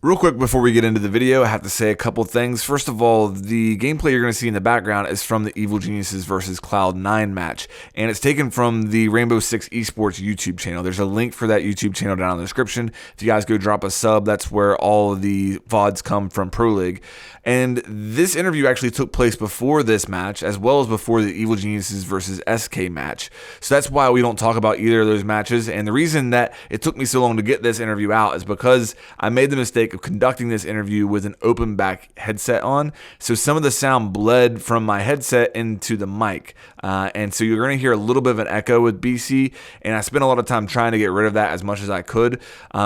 Real quick before we get into the video, I have to say a couple things. First of all, the gameplay you're going to see in the background is from the Evil Geniuses versus Cloud9 match, and it's taken from the Rainbow Six Esports YouTube channel. There's a link for that YouTube channel down in the description. If you guys go drop a sub, that's where all of the VODs come from Pro League. And this interview actually took place before this match, as well as before the Evil Geniuses versus SK match. So that's why we don't talk about either of those matches. And the reason that it took me so long to get this interview out is because I made the mistake of conducting this interview with an open back headset on. So some of the sound bled from my headset into the mic. And so you're going to hear a little bit of an echo with BC. And I spent a lot of time trying to get rid of that as much as I could.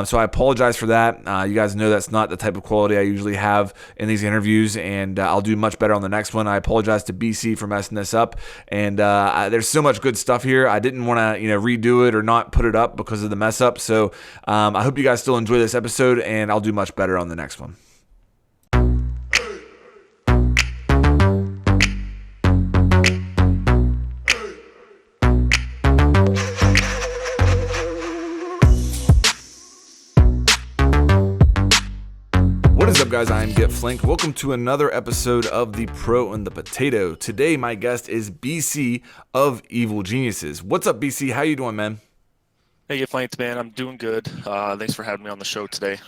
So I apologize for that. You guys know that's not the type of quality I usually have in these interviews. And I'll do much better on the next one. I apologize to BC for messing this up. And there's so much good stuff here. I didn't want to, redo it or not put it up because of the mess up. So I hope you guys still enjoy this episode, and I'll do much better on the next one. What is up, guys? I am Get Flink. Welcome to another episode of The Pro and the Potato. Today, my guest is BC of Evil Geniuses. What's up, BC? How you doing, man? Hey, Get Flanked, man. I'm doing good. Thanks for having me on the show today.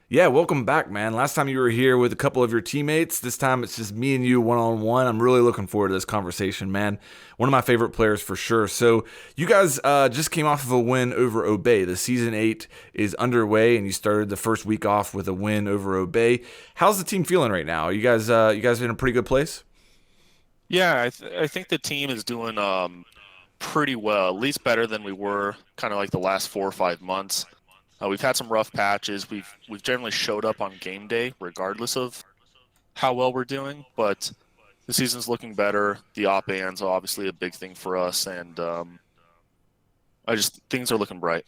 Yeah, welcome back, man. Last time you were here with a couple of your teammates. This time it's just me and you one-on-one. I'm really looking forward to this conversation, man. One of my favorite players for sure. So you guys just came off of a win over Obey. The Season 8 is underway, and you started the first week off with a win over Obey. How's the team feeling right now? You guys in a pretty good place? Yeah, I think the team is doing pretty well, at least better than we were kind of like the last 4 or 5 months. We've had some rough patches. We've generally showed up on game day regardless of how well we're doing, but the season's looking better. The op band's obviously a big thing for us, and things are looking bright.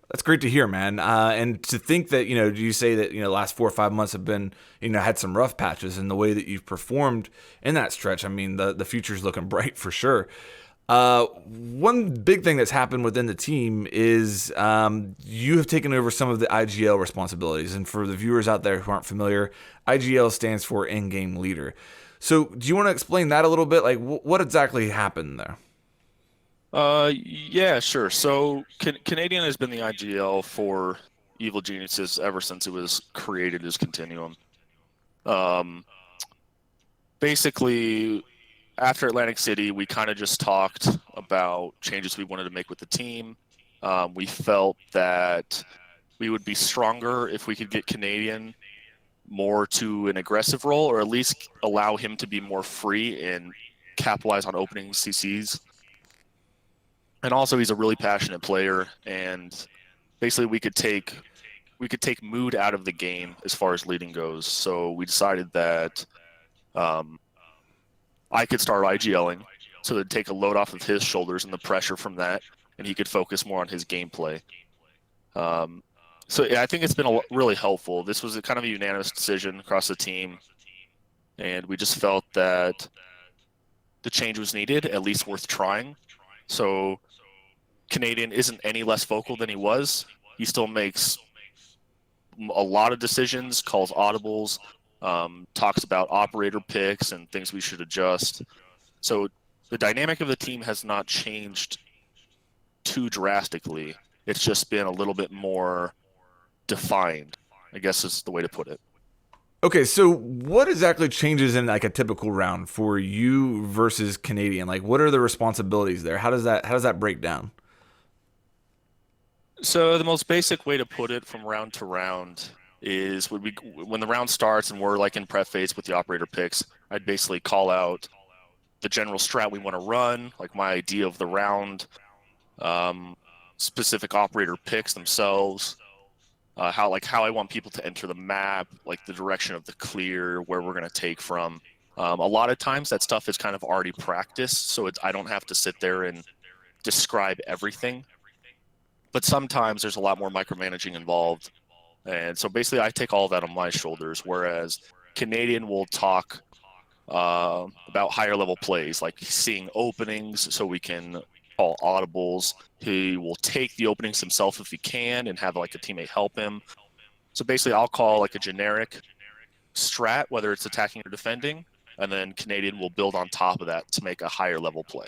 That's great to hear, man. And to think that, you say that, the last 4 or 5 months have been, had some rough patches, and the way that you've performed in that stretch, I mean, the future's looking bright for sure. One big thing that's happened within the team is you have taken over some of the IGL responsibilities. And for the viewers out there who aren't familiar, IGL stands for in-game leader. So do you want to explain that a little bit? Like, what exactly happened there? Yeah, sure. So Canadian has been the IGL for Evil Geniuses ever since it was created as Continuum. Basically, after Atlantic City, we kind of just talked about changes we wanted to make with the team. We felt that we would be stronger if we could get Canadian more to an aggressive role, or at least allow him to be more free and capitalize on opening CCs. And also, he's a really passionate player, and basically we could take mood out of the game as far as leading goes. So we decided that I could start IGLing, so to take a load off of his shoulders and the pressure from that, and he could focus more on his gameplay. So yeah, I think it's been really helpful. This was a kind of a unanimous decision across the team, and we just felt that the change was needed, at least worth trying. So Canadian isn't any less vocal than he was. He still makes a lot of decisions, calls audibles, talks about operator picks and things we should adjust. So the dynamic of the team has not changed too drastically. It's just been a little bit more defined, I guess is the way to put it. Okay, so what exactly changes in like a typical round for you versus Canadian? Like, what are the responsibilities there? How does that break down? So the most basic way to put it from round to round is when the round starts and we're like in prep phase with the operator picks, I'd basically call out the general strat we want to run, like my idea of the round, specific operator picks themselves, how I want people to enter the map, like the direction of the clear, where we're going to take from. A lot of times that stuff is kind of already practiced, so I don't have to sit there and describe everything. But sometimes there's a lot more micromanaging involved. And so basically I take all of that on my shoulders, whereas Canadian will talk about higher level plays, like seeing openings so we can call audibles. He will take the openings himself if he can and have like a teammate help him. So basically, I'll call like a generic strat, whether it's attacking or defending, and then Canadian will build on top of that to make a higher level play.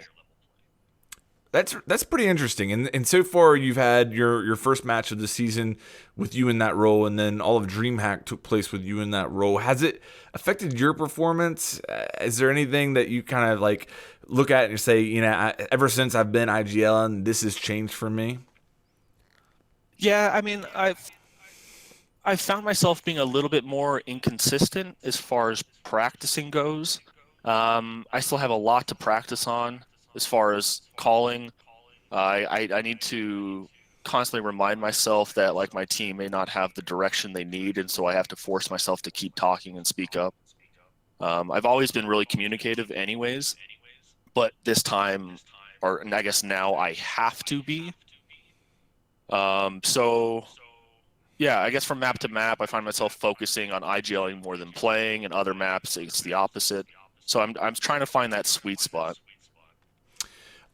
That's pretty interesting. And so far you've had your first match of the season with you in that role, and then all of DreamHack took place with you in that role. Has it affected your performance? Is there anything that you kind of like look at and say, ever since I've been IGL, and this has changed for me? Yeah, I mean, I've found myself being a little bit more inconsistent as far as practicing goes. I still have a lot to practice on as far as calling. I need to constantly remind myself that like my team may not have the direction they need, and so I have to force myself to keep talking and speak up. I've always been really communicative, anyways, but this time, and I guess now I have to be. So yeah, I guess from map to map, I find myself focusing on IGLing more than playing, and other maps it's the opposite. So I'm trying to find that sweet spot.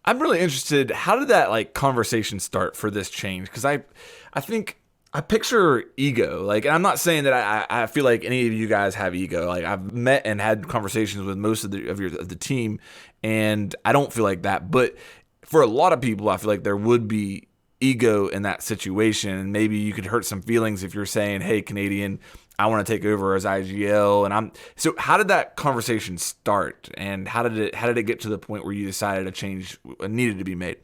I'm really interested. How did that like conversation start for this change? Because I think I picture ego. Like, and I'm not saying that I feel like any of you guys have ego. Like, I've met and had conversations with most of the team, and I don't feel like that. But for a lot of people, I feel like there would be ego in that situation, and maybe you could hurt some feelings if you're saying, "Hey, Canadian, I want to take over as IGL." And so how did that conversation start, and how did it get to the point where you decided a change needed to be made?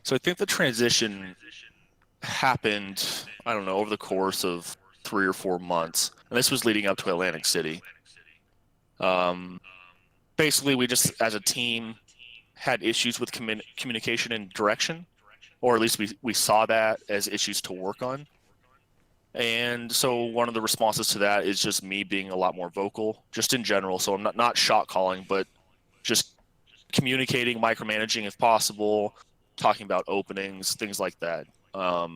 So I think the transition happened, I don't know, over the course of 3 or 4 months, and this was leading up to Atlantic City. Um, Basically, we just, as a team, had issues with communication and direction, or at least we saw that as issues to work on. And so one of the responses to that is just me being a lot more vocal, just in general. So I'm not shot calling, but just communicating, micromanaging if possible, talking about openings, things like that. I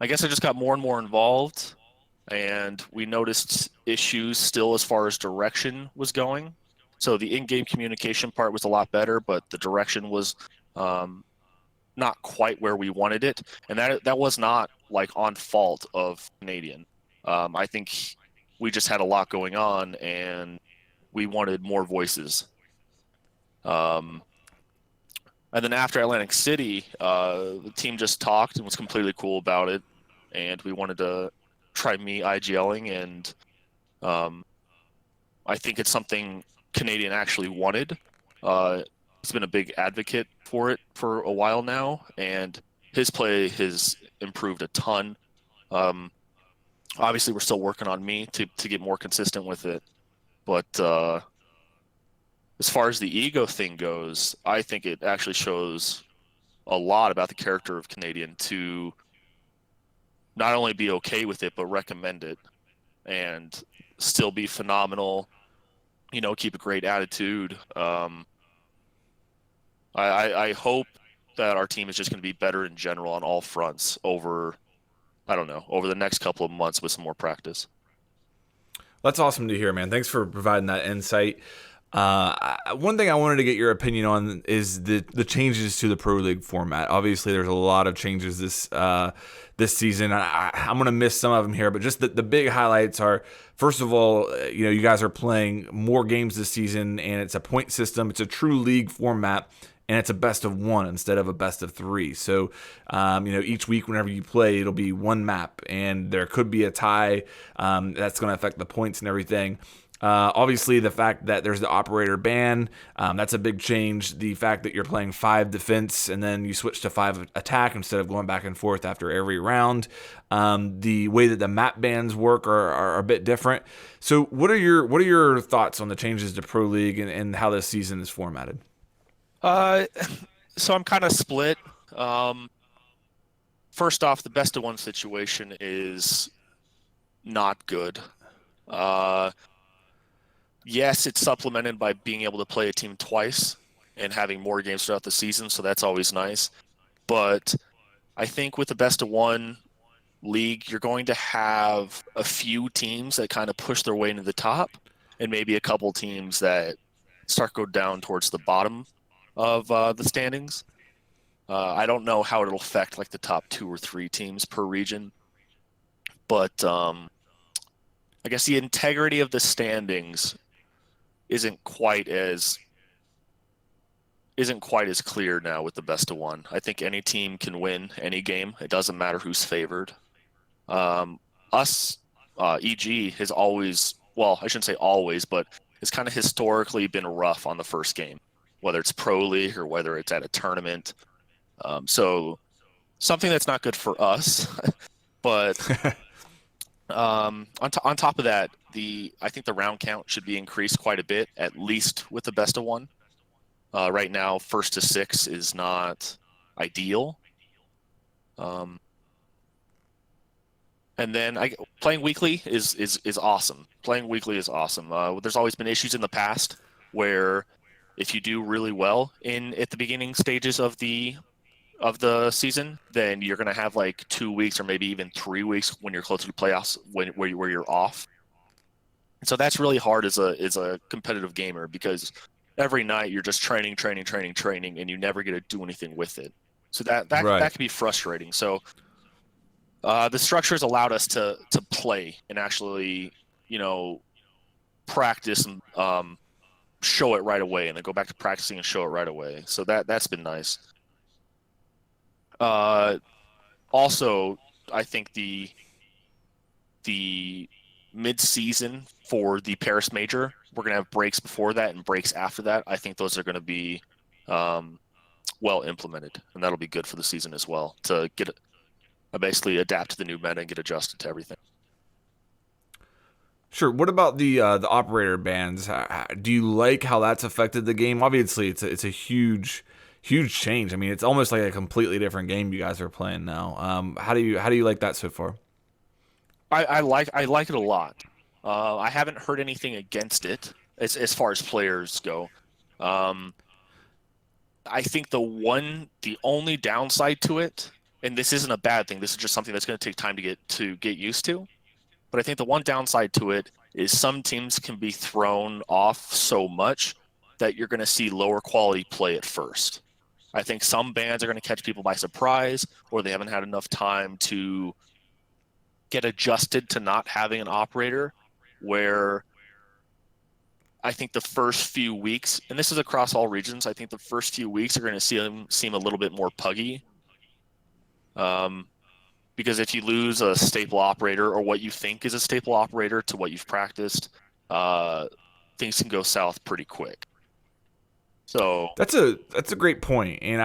guess I just got more and more involved, and we noticed issues still as far as direction was going. So the in-game communication part was a lot better, but the direction was not quite where we wanted it, and that was not like on fault of Canadian. I think we just had a lot going on, and we wanted more voices. Um, and then after Atlantic City, the team just talked and was completely cool about it, and we wanted to try me IGLing, and I think it's something Canadian actually wanted. He's been a big advocate for it for a while now, and his play has improved a ton. Obviously, we're still working on me to get more consistent with it, but as far as the ego thing goes, I think it actually shows a lot about the character of Canadian to not only be okay with it, but recommend it and still be phenomenal, keep a great attitude. I hope that our team is just going to be better in general on all fronts over, I don't know, over the next couple of months with some more practice. That's awesome to hear, man. Thanks for providing that insight. One thing I wanted to get your opinion on is the changes to the Pro League format. Obviously, there's a lot of changes this season. I'm going to miss some of them here, but just the big highlights are, first of all, you guys are playing more games this season, and it's a point system. It's a true league format, and it's a best of one instead of a best of three. So, each week whenever you play, it'll be one map, and there could be a tie that's going to affect the points and everything. Obviously, the fact that there's the operator ban, that's a big change. The fact that you're playing 5 defense and then you switch to 5 attack instead of going back and forth after every round. The way that the map bans work are a bit different. So what are your thoughts on the changes to Pro League and how this season is formatted? So I'm kind of split. First off, the best of one situation is not good. Yes, it's supplemented by being able to play a team twice and having more games throughout the season, so that's always nice. But I think with the best of one league, you're going to have a few teams that kind of push their way into the top, and maybe a couple teams that start go down towards the bottom of the standings. I don't know how it'll affect like the top 2 or 3 teams per region. but I guess the integrity of the standings isn't quite as isn't quite as clear now with the best of one. I think any team can win any game. It doesn't matter who's favored. Um, us, EG has always, well, I shouldn't say always, but it's kind of historically been rough on the first game, whether it's Pro League or whether it's at a tournament. So something that's not good for us. But on top of that, I think the round count should be increased quite a bit, at least with the best of one. Right now, first to six is not ideal. Um, and then playing weekly is awesome. Playing weekly is awesome. There's always been issues in the past where if you do really well in at the beginning stages of the season, then you're going to have like 2 weeks or maybe even 3 weeks when you're closer to playoffs where you're off. And so that's really hard as a competitive gamer because every night you're just training, and you never get to do anything with it. So that Right. can be frustrating. So the structure has allowed us to play and actually, practice and show it right away, and then go back to practicing and show it right away. So that's been nice. Also, I think the mid-season for the Paris Major, we're going to have breaks before that and breaks after that. I think those are going to be well implemented, and that'll be good for the season as well to get basically adapt to the new meta and get adjusted to everything. Sure. What about the operator bans? Do you like how that's affected the game? Obviously, it's a huge change. I mean, it's almost like a completely different game you guys are playing now. How do you like that so far? I like it a lot. I haven't heard anything against it as far as players go. Um, I think the only downside to it, and this isn't a bad thing, this is just something that's going to take time to get used to. But I think the one downside to it is some teams can be thrown off so much that you're going to see lower quality play at first. I think some bans are going to catch people by surprise, or they haven't had enough time to get adjusted to not having an operator, where I think the first few weeks, and this is across all regions, I think the first few weeks are going to see them seem a little bit more puggy. Because if you lose a staple operator or what you think is a staple operator to what you've practiced, things can go south pretty quick. So That's a great point, and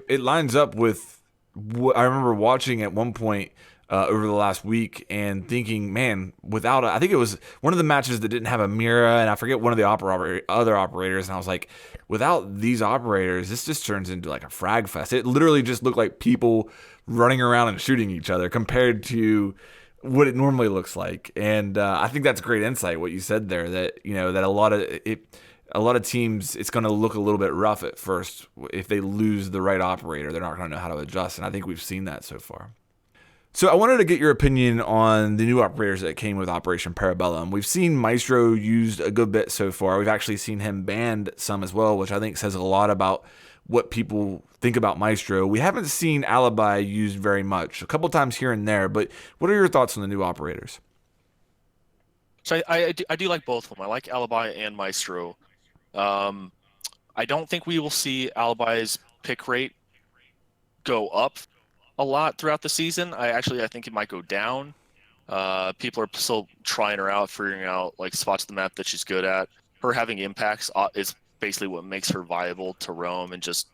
it lines up with what I remember watching at one point over the last week and thinking, man, I think it was one of the matches that didn't have a Mira, and I forget one of the other operators, and I was like, without these operators, this just turns into like a frag fest. It literally just looked like people running around and shooting each other compared to what it normally looks like. And I think that's great insight what you said there, that that a lot of teams, it's going to look a little bit rough at first. If they lose the right operator, they're not going to know how to adjust, and I think we've seen that so far. So I wanted to get your opinion on the new operators that came with Operation Parabellum. We've seen Maestro used a good bit so far. We've actually seen him banned some as well, which I think says a lot about what people think about Maestro. We haven't seen Alibi used very much, a couple times here and there, but what are your thoughts on the new operators? So I do like both of them. I like Alibi and Maestro. I don't think we will see Alibi's pick rate go up a lot throughout the season. I think it might go down. People are still trying her out, figuring out like spots of the map that she's good at. Her having impacts is basically what makes her viable to roam and just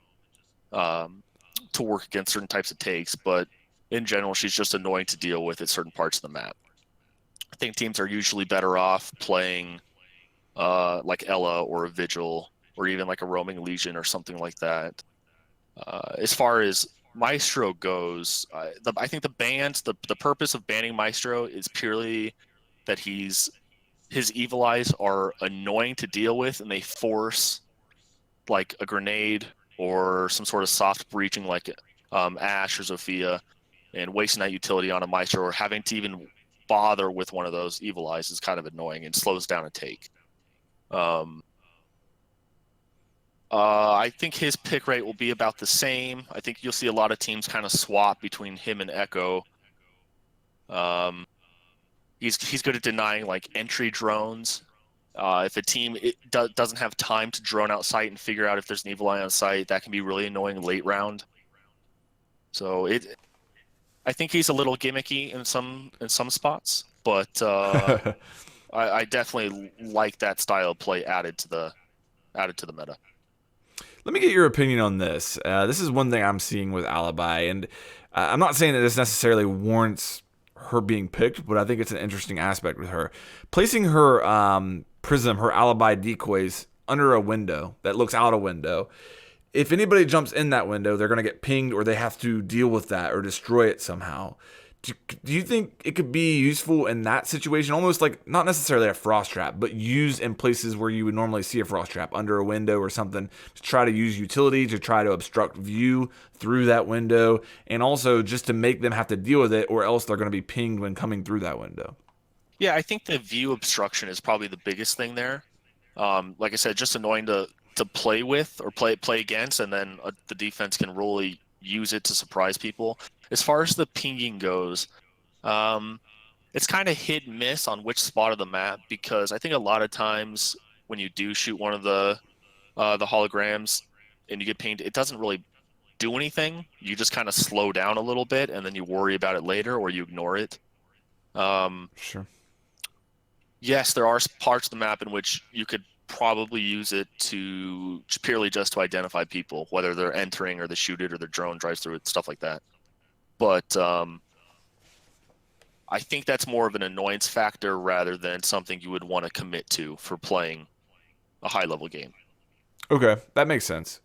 to work against certain types of takes. But in general, she's just annoying to deal with at certain parts of the map. I think teams are usually better off playing like Ella or a Vigil or even like a Roaming Legion or something like that. As far as Maestro goes, I think the purpose of banning Maestro is purely that his evil eyes are annoying to deal with, and they force like a grenade or some sort of soft breaching like Ash or Zofia, and wasting that utility on a Maestro or having to even bother with one of those evil eyes is kind of annoying and slows down a take. I think his pick rate will be about the same. I think you'll see a lot of teams kind of swap between him and Echo. He's good at denying like entry drones. If a team doesn't have time to drone out sight and figure out if there's an evil eye on site, that can be really annoying late round. So I think he's a little gimmicky in some spots, but I definitely like that style of play added to the meta. Let me get your opinion on this. This is one thing I'm seeing with Alibi, and I'm not saying that this necessarily warrants her being picked, but I think it's an interesting aspect with her. Placing her prism, her Alibi decoys under a window that looks out a window. If anybody jumps in that window, they're going to get pinged or they have to deal with that or destroy it somehow. Do you think it could be useful in that situation? Almost like not necessarily a frost trap, but used in places where you would normally see a frost trap, under a window or something, to try to use utility to try to obstruct view through that window, and also just to make them have to deal with it, or else they're going to be pinged when coming through that window. Yeah, I think the view obstruction is probably the biggest thing there. Like I said, just annoying to play with or play against, and then the defense can really use it to surprise people. As far as the pinging goes, it's kind of hit and miss on which spot of the map, because I think a lot of times when you do shoot one of the holograms and you get pinged, it doesn't really do anything. You just kind of slow down a little bit and then you worry about it later, or you ignore it. Sure. Yes, there are parts of the map in which you could probably use it to purely just to identify people, whether they're entering or they shoot it or their drone drives through it, stuff like that. But I think that's more of an annoyance factor rather than something you would want to commit to for playing a high-level game. Okay, that makes sense.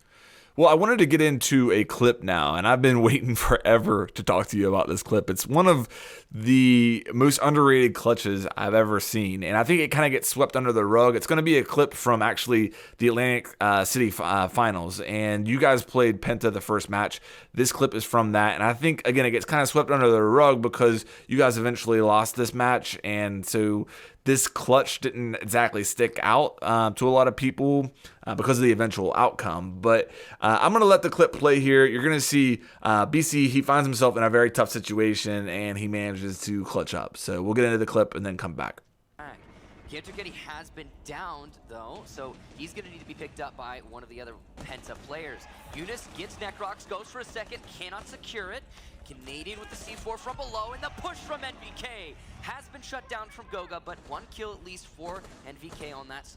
Well, I wanted to get into a clip now, and I've been waiting forever to talk to you about this clip. It's one of the most underrated clutches I've ever seen, and I think it kind of gets swept under the rug. It's going to be a clip from actually the Atlantic City Finals, and you guys played Penta the first match. This clip is from that, and I think, again, it gets kind of swept under the rug because you guys eventually lost this match, and so this clutch didn't exactly stick out to a lot of people because of the eventual outcome. But I'm going to let the clip play here. You're going to see BC, he finds himself in a very tough situation, and he manages to clutch up. So we'll get into the clip and then come back. Getty has been downed, though, so he's going to need to be picked up by one of the other Penta players. Eunice gets Necrox, goes for a second, cannot secure it. Canadian with the C4 from below, and the push from NVK has been shut down from Goga, but one kill at least for NVK on that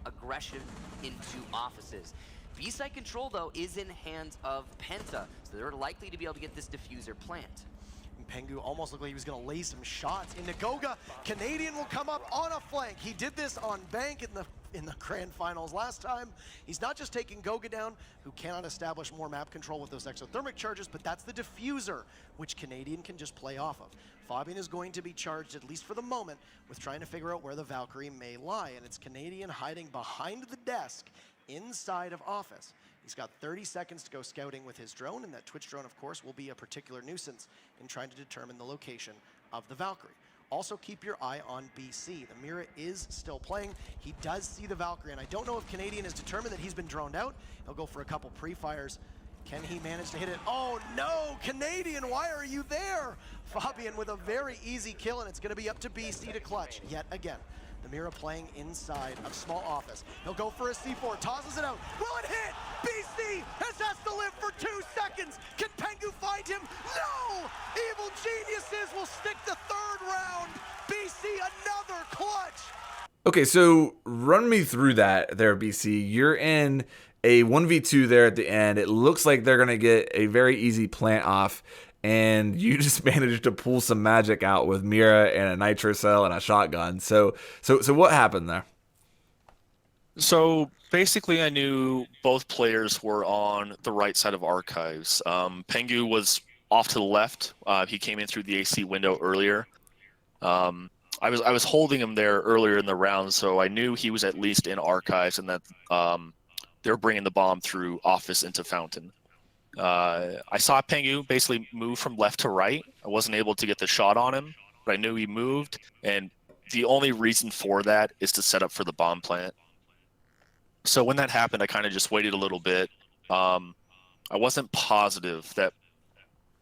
aggression into offices. B-side control, though, is in hands of Penta, so they're likely to be able to get this diffuser plant. Pengu almost looked like he was going to lay some shots into Goga. Canadian will come up on a flank. He did this on Bank in the grand finals last time. He's not just taking Goga down, who cannot establish more map control with those exothermic charges, but that's the diffuser, which Canadian can just play off of. Fabian is going to be charged, at least for the moment, with trying to figure out where the Valkyrie may lie, and it's Canadian hiding behind the desk inside of office. He's got 30 seconds to go scouting with his drone, and that Twitch drone, of course, will be a particular nuisance in trying to determine the location of the Valkyrie. Also, keep your eye on BC. The Mira is still playing. He does see the Valkyrie, and I don't know if Canadian is determined that he's been droned out. He'll go for a couple pre-fires. Can he manage to hit it? Oh no, Canadian, why are you there? Fabian with a very easy kill, and it's gonna be up to BC to clutch yet again. The Mira playing inside of small office. He'll go for a C4, tosses it out. Will it hit? BC has to live for 2 seconds. Can Pengu find him? No! Evil Geniuses will stick the third round. BC another clutch. Okay, so run me through that there, BC. You're in a 1v2 there at the end. It looks like they're going to get a very easy plant off, and you just managed to pull some magic out with Mira and a nitro cell and a shotgun. So what happened there? So basically, I knew both players were on the right side of archives. Pengu was off to the left. He came in through the AC window earlier. I was holding him there earlier in the round, so I knew he was at least in archives and that they were bringing the bomb through office into fountain. I saw Pengu basically move from left to right. I wasn't able to get the shot on him, but I knew he moved, and the only reason for that is to set up for the bomb plant. So when that happened, I kind of just waited a little bit. I wasn't positive that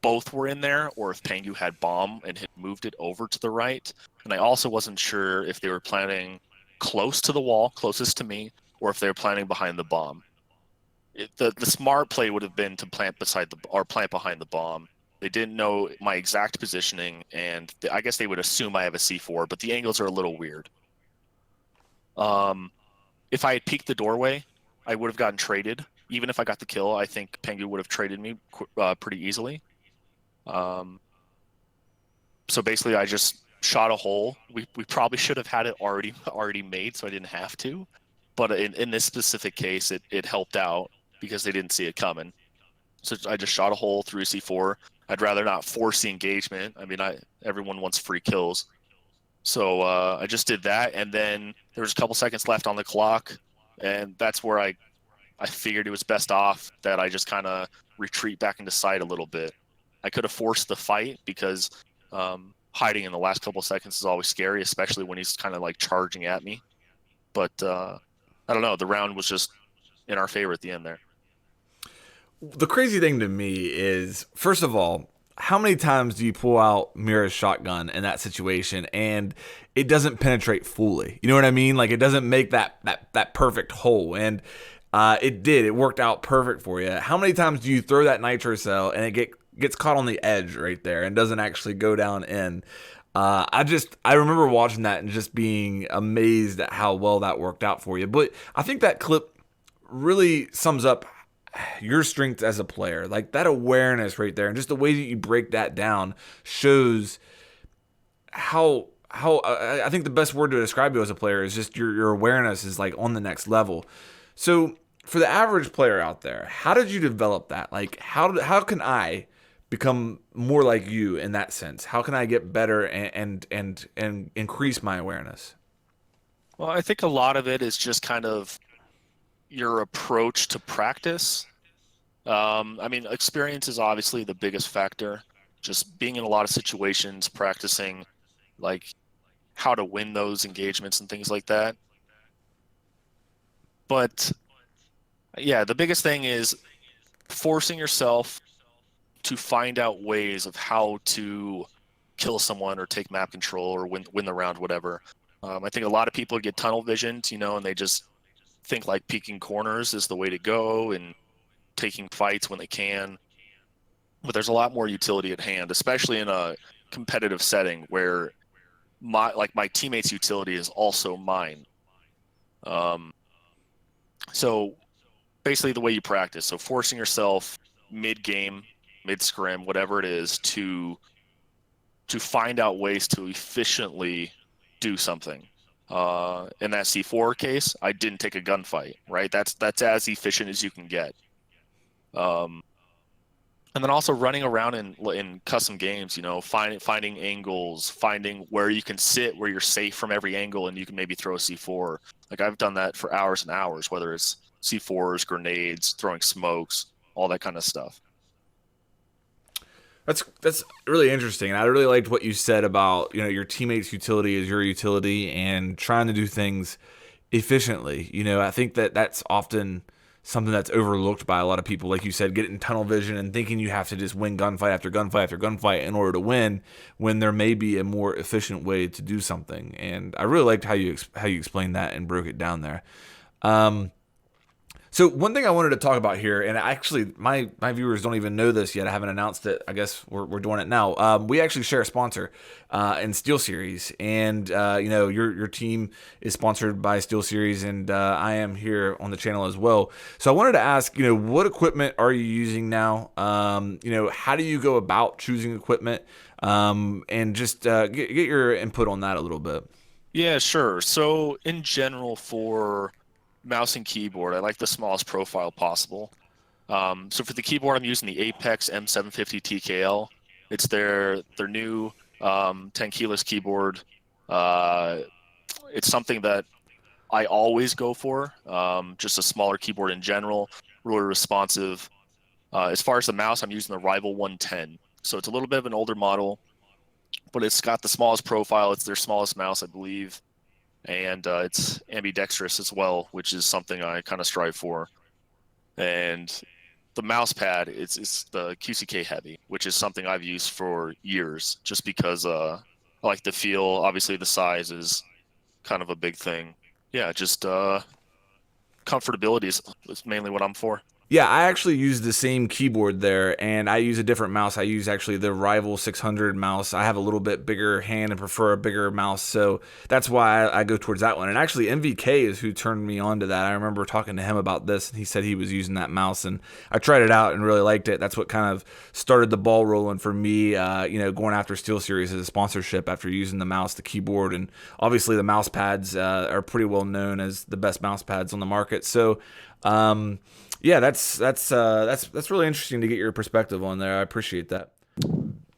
both were in there or if Pengu had bomb and had moved it over to the right. And I also wasn't sure if they were planning close to the wall, closest to me, or if they were planning behind the bomb. The smart play would have been to plant plant behind the bomb. They didn't know my exact positioning, and I guess they would assume I have a C4, but the angles are a little weird. If I had peeked the doorway, I would have gotten traded. Even if I got the kill, I think Pengu would have traded me pretty easily. So basically, I just shot a hole. We probably should have had it already made, so I didn't have to. But in this specific case, it helped out because they didn't see it coming. So I just shot a hole through C4. I'd rather not force the engagement. I mean, everyone wants free kills. So I just did that, and then there was a couple seconds left on the clock, and that's where I figured it was best off that I just kind of retreat back into site a little bit. I could have forced the fight because hiding in the last couple seconds is always scary, especially when he's kind of like charging at me. But I don't know. The round was just in our favor at the end there. The crazy thing to me is, first of all, how many times do you pull out Mira's shotgun in that situation and it doesn't penetrate fully? You know what I mean? Like, it doesn't make that perfect hole. And it did. It worked out perfect for you. How many times do you throw that nitro cell and it gets caught on the edge right there and doesn't actually go down in? I remember watching that and just being amazed at how well that worked out for you. But I think that clip really sums up your strengths as a player. Like, that awareness right there and just the way that you break that down shows how I think the best word to describe you as a player is just your awareness is like on the next level. So for the average player out there, how did you develop that? Like, how can I become more like you in that sense? How can I get better and increase my awareness? Well, I think a lot of it is just kind of your approach to practice. I mean, experience is obviously the biggest factor. Just being in a lot of situations, practicing like how to win those engagements and things like that. But yeah, the biggest thing is forcing yourself to find out ways of how to kill someone or take map control or win the round, whatever. I think a lot of people get tunnel visioned, and they just think like peeking corners is the way to go and taking fights when they can. But there's a lot more utility at hand, especially in a competitive setting where my teammates' utility is also mine. So basically the way you practice, so forcing yourself mid-game, mid-scrim, whatever it is, to find out ways to efficiently do something. In that C4 case, I didn't take a gunfight, right? That's as efficient as you can get. And then also running around in custom games, finding angles, finding where you can sit, where you're safe from every angle, and you can maybe throw a C4. Like, I've done that for hours and hours, whether it's C4s, grenades, throwing smokes, all that kind of stuff. That's really interesting. And I really liked what you said about, your teammates' utility is your utility and trying to do things efficiently. I think that's often something that's overlooked by a lot of people. Like you said, getting tunnel vision and thinking you have to just win gunfight after gunfight after gunfight in order to win, when there may be a more efficient way to do something. And I really liked how you explained that and broke it down there. So one thing I wanted to talk about here, and actually my viewers don't even know this yet. I haven't announced it. I guess we're doing it now. We actually share a sponsor in SteelSeries, and your team is sponsored by SteelSeries, and I am here on the channel as well. So I wanted to ask, what equipment are you using now? How do you go about choosing equipment? And just get your input on that a little bit. Yeah, sure. So in general, for mouse and keyboard, I like the smallest profile possible. So for the keyboard, I'm using the Apex M750 TKL. It's their new 10 keyless keyboard. It's something that I always go for. Just a smaller keyboard in general, really responsive. As far as the mouse, I'm using the Rival 110. So it's a little bit of an older model, but it's got the smallest profile. It's their smallest mouse, I believe. And it's ambidextrous as well, which is something I kind of strive for. And the mouse pad is the QCK heavy, which is something I've used for years, just because I like the feel. Obviously, the size is kind of a big thing. Yeah, just comfortability is mainly what I'm for. Yeah, I actually use the same keyboard there, and I use a different mouse. I use actually the Rival 600 mouse. I have a little bit bigger hand and prefer a bigger mouse, so that's why I go towards that one. And actually, MVK is who turned me on to that. I remember talking to him about this, and he said he was using that mouse, and I tried it out and really liked it. That's what kind of started the ball rolling for me, going after SteelSeries as a sponsorship after using the mouse, the keyboard, and obviously the mouse pads are pretty well known as the best mouse pads on the market. So, yeah, that's really interesting to get your perspective on there. I appreciate that.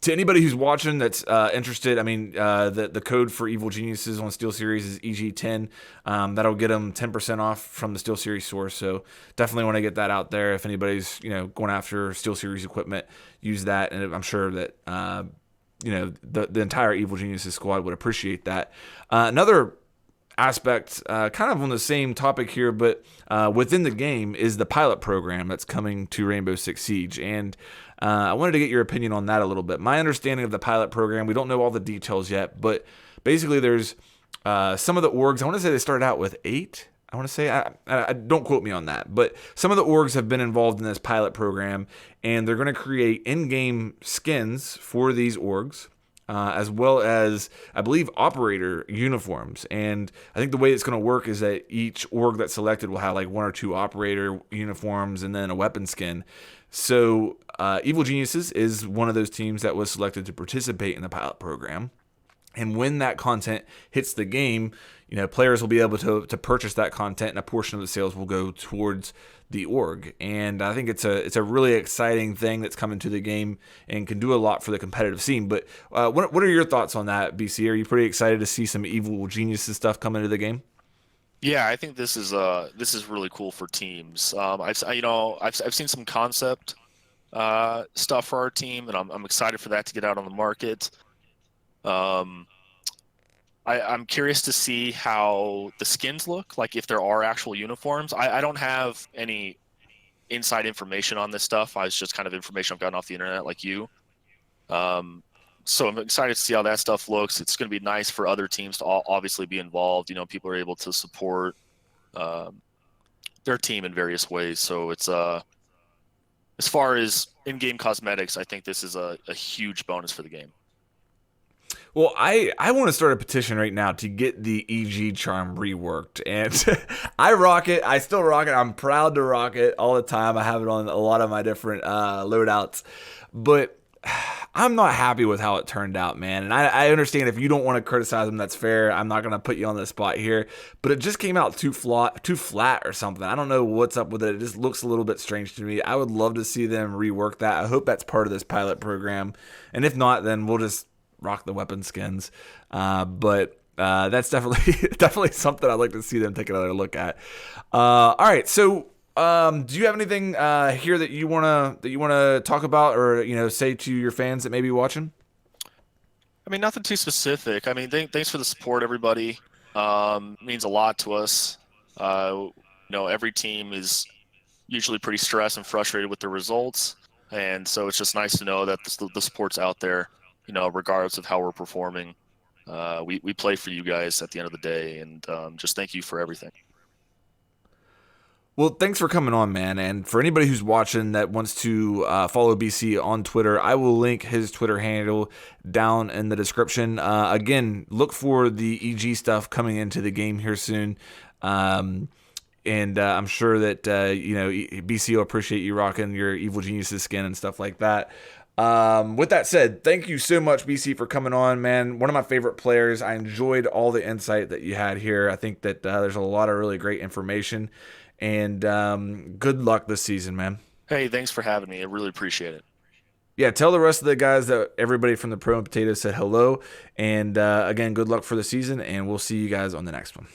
To anybody who's watching that's interested, I mean, the code for Evil Geniuses on SteelSeries is EG10. That'll get them 10% off from the SteelSeries source. So definitely want to get that out there. If anybody's going after SteelSeries equipment, use that, and I'm sure that the entire Evil Geniuses squad would appreciate that. Another aspect, kind of on the same topic here, but within the game is the pilot program that's coming to Rainbow Six Siege, and I wanted to get your opinion on that a little bit. My understanding of the pilot program, we don't know all the details yet, but basically there's some of the orgs, I want to say they started out with 8. I want to say, I don't quote me on that, but some of the orgs have been involved in this pilot program, and they're going to create in-game skins for these orgs, as well as, I believe, operator uniforms. And I think the way it's going to work is that each org that's selected will have like 1 or 2 operator uniforms and then a weapon skin. So Evil Geniuses is one of those teams that was selected to participate in the pilot program. And when that content hits the game, players will be able to purchase that content, and a portion of the sales will go towards the org. And I think it's a really exciting thing that's coming to the game and can do a lot for the competitive scene. But what are your thoughts on that, BC? Are you pretty excited to see some Evil Geniuses stuff come into the game? Yeah, I think this is really cool for teams. I've seen some concept stuff for our team, and I'm excited for that to get out on the market. I'm curious to see how the skins look, like if there are actual uniforms. I don't have any inside information on this stuff. It's just kind of information I've gotten off the internet like you. So I'm excited to see how that stuff looks. It's going to be nice for other teams to obviously be involved. People are able to support their team in various ways. So it's as far as in-game cosmetics, I think this is a huge bonus for the game. Well, I want to start a petition right now to get the EG charm reworked, and I rock it. I still rock it. I'm proud to rock it all the time. I have it on a lot of my different loadouts, but I'm not happy with how it turned out, man. And I understand if you don't want to criticize them, that's fair. I'm not going to put you on the spot here, but it just came out too flat or something. I don't know what's up with it. It just looks a little bit strange to me. I would love to see them rework that. I hope that's part of this pilot program, and if not, then we'll just rock the weapon skins. But that's definitely something I'd like to see them take another look at. All right, so do you have anything here that you wanna talk about, or say to your fans that may be watching? I mean, nothing too specific. I mean, thanks for the support, everybody. Means a lot to us. Every team is usually pretty stressed and frustrated with the results, and so it's just nice to know that the support's out there. Regardless of how we're performing, we play for you guys at the end of the day, and just thank you for everything. Well, thanks for coming on, man. And for anybody who's watching that wants to follow BC on Twitter, I will link his Twitter handle down in the description. Again, look for the EG stuff coming into the game here soon. And I'm sure that BC will appreciate you rocking your Evil Geniuses skin and stuff like that. With that said, thank you so much, BC, for coming on, man. One of my favorite players. I enjoyed all the insight that you had here. I think that there's a lot of really great information, and good luck this season, man. Hey, thanks for having me. I really appreciate it. Yeah, tell the rest of the guys that everybody from the Pro and Potato said hello, and again, good luck for the season, and we'll see you guys on the next one.